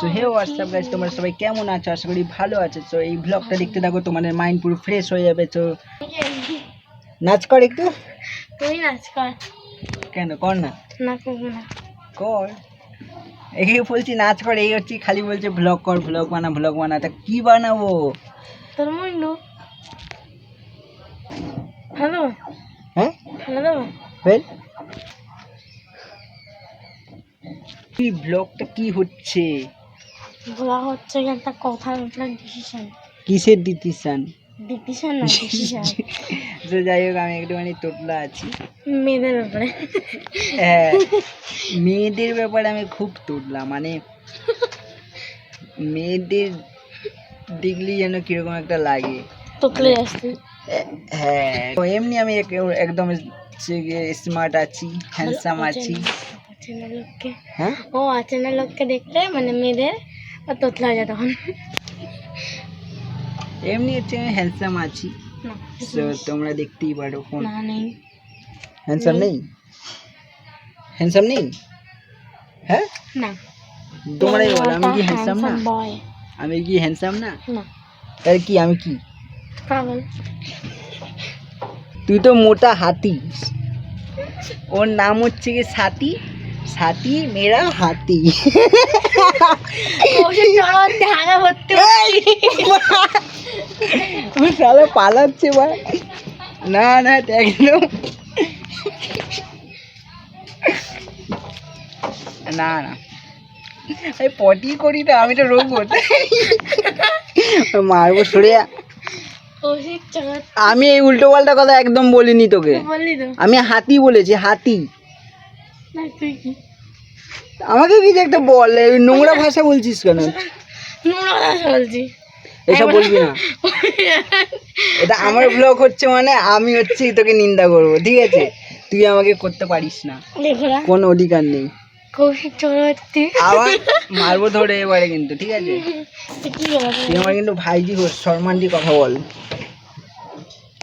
So hey WhatsApp guys, তোমরা সবাই কেমন আছো? আশা করি ভালো আছো। সো এই ব্লগটা দেখতে থাকো, তোমাদের মাইন্ড পুরো ফ্রেশ হয়ে যাবে। তো নাচ কর একটু। তুই নাচ কর। কেন কর না? না করবো না। কর। এই বলছি নাচ কর, এই হচ্ছে খালি বলছে ব্লগ কর, ব্লগ বানা। তা কি বানাবো? তোর মইলো হ্যালো হ্যাঁ হ্যালো বেল কি ব্লগটা কি হচ্ছে? বলা হচ্ছে কি একটা কথা একটা ডিসিশন। কিসের ডিসিশন? ডিসিশন না ডিসিশন। তো যাই হোক, আমি একটুখানি তোতলা আছি মেয়েদের ব্যাপারে। হ্যাঁ, মেয়েদের ব্যাপারে আমি খুব তুললাম, মানে মেয়েদের দেখলেই যেন কিরকম একটা লাগে, তোতলে আসছে। হ্যাঁ তো এমনি আমি একদম স্মার্ট আছি, হ্যান্ডসাম আছি। অচেনা লোককে, হ্যাঁ ও অচেনা লোককে দেখলে মানে মেয়েদের তোতলা হয়ে যায় তখন। এমনি হচ্ছে আমি হ্যান্ডসাম আছি। না, তো তোমরা দেখতেই পারো। কোন না নেই, হ্যান্ডসাম নেই? হ্যান্ডসাম নেই? হ্যাঁ না তোমরাই বলো, আমি কি হ্যান্ডসাম না? বয় আমি কি হ্যান্ডসাম না? না, তাহলে কি আমি কি? পাগল। তুই তো মোটা হাতি, ওর নাম হচ্ছে কি সাথী, সাথী মেরা হাতি। সালা পালাচ্ছে ভাই। না না একদম না না, আমি পটি করি না, আমি তো রোগ মারবো সরে। আমি এই উল্টো পাল্টা কথা একদম বলিনি তোকে, বললি তো, আমি হাতি বলেছি, হাতি। না তুই কি আমাকে কি যে একটা বল, এই নোংরা ভাষা বলছিস কেন? নোংরা কথা বলছি? এসব বলবি না, এটা আমার ব্লগ হচ্ছে, মানে আমি হচ্ছে তোকে নিন্দা করবো, ঠিক আছে? তুই আমাকে করতে পারিস না, দেখো না কোনো অধিকার নেই। কৌশিক চক্রবর্তী আবার মারবো ধরে এবারে কিন্তু, ঠিক আছে? কি বলো তুই আমার কিন্তু ভাইজি হোস, সম্মান দিয়ে কথা বল,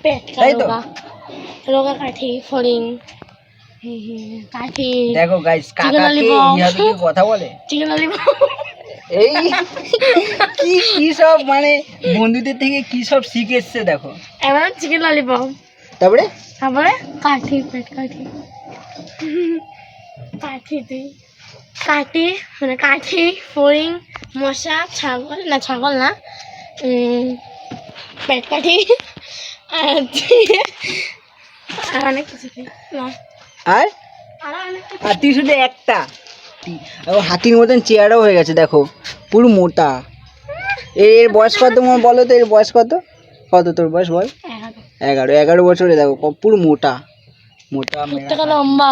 পেটকা তাই তো? রোগা রোগা কাঠি ফড়িং কাঠি দেখো গাইস, কাকাকে lollipop। এইভাবে কি কথা বলে? Chicken lollipop. এই কি কি সব মানে বন্ধুদের থেকে কি সব শিখেছে দেখো। এবার চিকেন ললিপপ, তারপরে তারপরে কাঠি পেট কাঠি কাঠি তুই কাঠি মানে কাঠি ফড়িং মশা ছাগল না ছাগল না পেট কাঠি আর আর অনেক কিছু না আর আরো অনেক কিছু। আর তুই শুধু একটা ও হাতির মতন চেয়ারও হয়ে গেছে দেখো, পুরো মোটা। এর বয়স কত তোমার বলো তো? এর বয়স কত? কত তোর বয়স বল? 11 বছরে দেখো পুরো মোটা মোটা টাকা লম্বা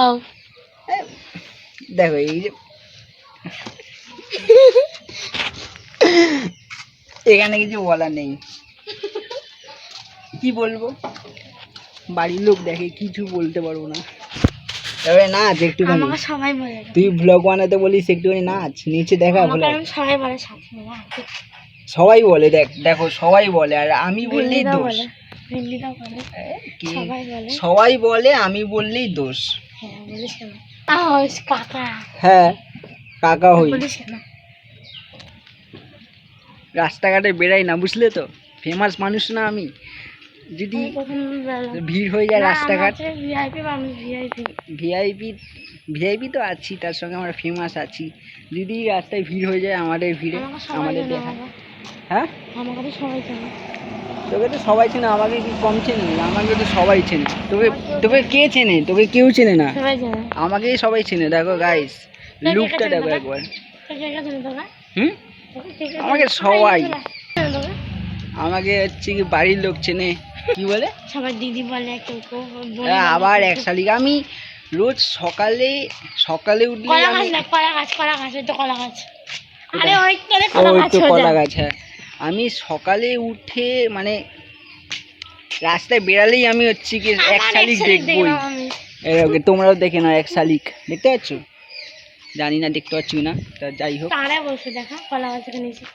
দেখো। এই যে এখানে কিছু বলার নেই, কি বলবো, বাড়ির লোক দেখে, কিছু বলতে পারবো না। তবে নাচ একটুখানি, আমাকে সবাই বলে, তুই ব্লগ বানাতে বলিস, একটুখানি নাচ, নিচে দেখা বলে। সবাই বলে সাথে সবাই বলে, দেখো সবাই বলে, আর আমি বললেই দোষ। কি? সবাই বলে, সবাই বলে, আমি বললেই দোষ। হ্যাঁ বলিস কেন? কাকা, হ্যাঁ কাকা হই, বলিস কেন? রাস্তাঘাটে বেরাই না, বুঝলে তো? ফেমাস মানুষ না আমি, যদি ভিড় হয়ে যায় রাস্তাঘাট। ভিআইপি মানুষ, ভিআইপি ভিআইপি ভিআইপি তো আছি, তার সঙ্গে আমরা ফেমাস আছি। যদি রাস্তায় ভিড় হয়ে যায়, আমাদের ভিড়ে আমাদের দেখা। হ্যাঁ আমাকে তো সবাই জানে, তোকে তো সবাই চেনে, আমাকে কি কম চেনে? আমাকে তো সবাই চেনে। তোকে তোকে কে চেনে? তোকে কেউ চেনে না, সবাই জানে, আমাকেই সবাই চেনে। দেখো গাইস, লুকটা দেখো একবার। হুম আমাকে সবাই, আমাকে হচ্ছে কি বাড়ির লোক চেনে, কি বলে সবাই দিদি বলে, কেউ কেউ আবার এক শালিক। আমি রোজ সকালে সকালে উঠলে কলা আমি, গাছ না, কলা গাছ, কলা গাছ, ওই তো কলা গাছ। আরে কোথায়? ওই করে কলা ওই গাছ, তো কলা সোজা। গাছ, হ্যাঁ। আমি সকালে উঠে মানে রাস্তায় বেরালেই আমি হচ্ছে কি এক আমার শালিক এক শালিক দেখবই। দেখলাম আমি। ওকে তোমরাও দেখে নাও, এক শালিক দেখতে পাচ্ছ? জানি না দেখতে পাচ্ছি না, তা যাই হোক, তারে বসে দেখা কলা গাছের নিচে।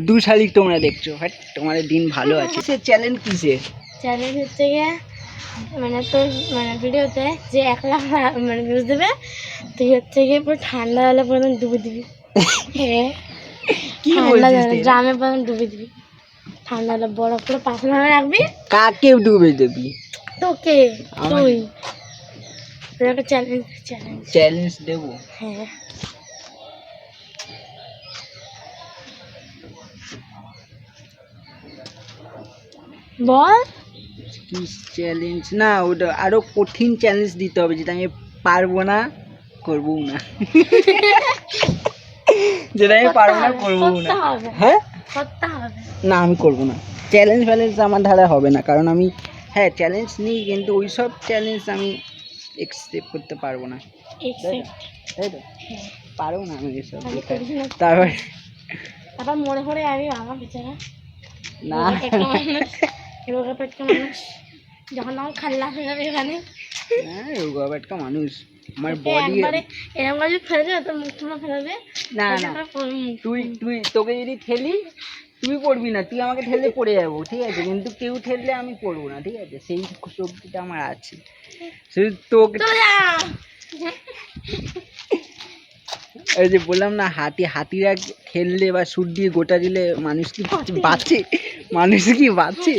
দু শালিক তোমরা দেখছো। হ্যাঁ তোমাদের দিন ভালো আছে। সে চ্যালেঞ্জ কিসের? চ্যালেঞ্জ হচ্ছে গিয়ে মানে তোর মানে ভিডিওতে যে 1 লাখ মানে ভিউজ দেবে, তুই হচ্ছে গিয়ে পুরো ঠান্ডা হলে পর্যন্ত ডুবে দিবি। হ্যাঁ কি ঠান্ডা বলছিস জলে তুই? ড্রামে পানি ডুবে দিবি, ঠান্ডা হলে বরফ করে পাশে নামে রাখবি। কাকে ডুবে দিবি? তোকে, আমার- তুই তোকে চ্যালেঞ্জ চ্যালেঞ্জ। চ্যালেঞ্জ দেবো? হ্যাঁ বল। কি চ্যালেঞ্জ? না ওটা আরো কঠিন চ্যালেঞ্জ দিতে হবে, যেটা আমি পারবো না, করবো না। যেটা আমি পারবো না, করবো করতে না। হবে, হ্যাঁ, করতে হবে। না আমি করবো না। চ্যালেঞ্জ ফ্যালেঞ্জ আমার ধারা হবে না, কারণ আমি হ্যাঁ চ্যালেঞ্জ নিই, কিন্তু ওই সব চ্যালেঞ্জ আমি একসেপ্ট করতে পারবো না, Accept। তাই তো? হ্যাঁ, পারবো না আমি এসব। আমি করিস না। তারপর তারপর মনে পড়ে আমি আমার বেচারা না, রোগা পেটকা মানুষ, যখন আমার খাল্লা হয়ে যাবে এখানে, রোগা পেটকা মানুষ, আমার ওকে বডি। একবারে এরকম করে যদি ফেলে দেবে তোর মুখ টুমা ফেলে দেবে। না না, তুই তুই তোকে যদি ঠেলি, তুই পড়বি না, তুই আমাকে ঠেললে পড়ে যাবো, ঠিক আছে, কিন্তু কেউ ঠেললে আমি পড়বো না, ঠিক আছে, সেই শক্তিটা আমার আছে। শুধু তোকে, চলে যা। এই যে বললাম না, হাতিরা ঠেললে বা সুট দিয়ে গোটা দিলে মানুষ কি বাঁচে? মানুষ কি বাঁচে?